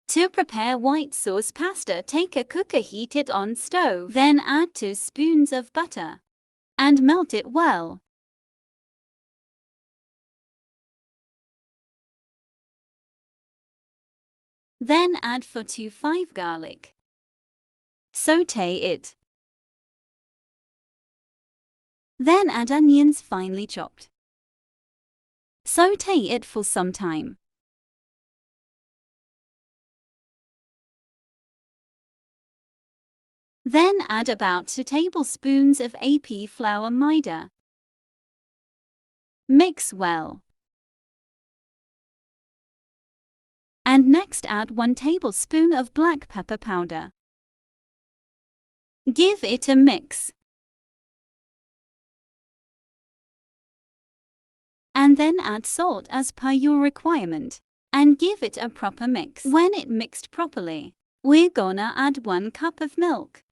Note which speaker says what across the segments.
Speaker 1: To prepare white sauce pasta, take a cooker, heat it on stove, then add 2 spoons of butter and melt it well. Then add 4 to 5 garlic. Sauté it. Then add onions finely chopped. Sauté it for some time. Then add about 2 tablespoons of AP flour maida. Mix well. And next add 1 tablespoon of black pepper powder. Give it a mix. And then add salt as per your requirement. And give it a proper mix. When it mixed properly, we're gonna add 1 cup of milk.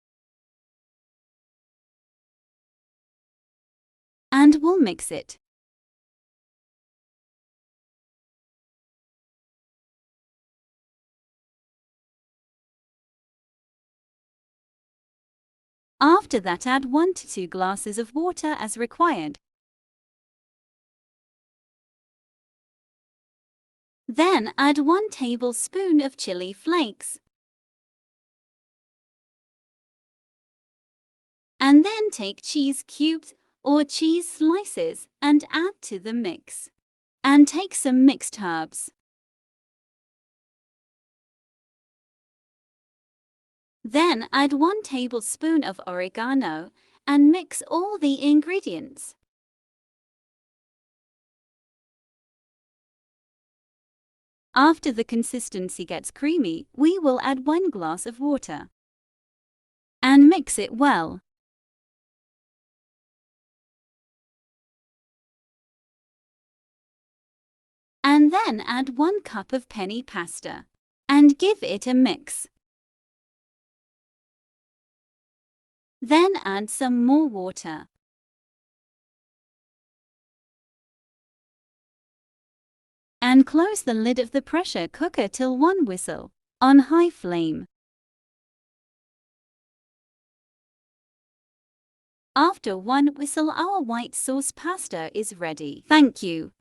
Speaker 1: And we'll mix it. After that, add 1 to 2 glasses of water as required. Then add 1 tablespoon of chili flakes. And then take cheese cubes or cheese slices and add to the mix. And take some mixed herbs. Then add 1 tablespoon of oregano and mix all the ingredients. After the consistency gets creamy, we will add 1 glass of water and mix it well. And then add 1 cup of penne pasta and give it a mix. Then add some more water. And close the lid of the pressure cooker till 1 whistle on high flame. After 1 whistle, our white sauce pasta is ready. Thank you.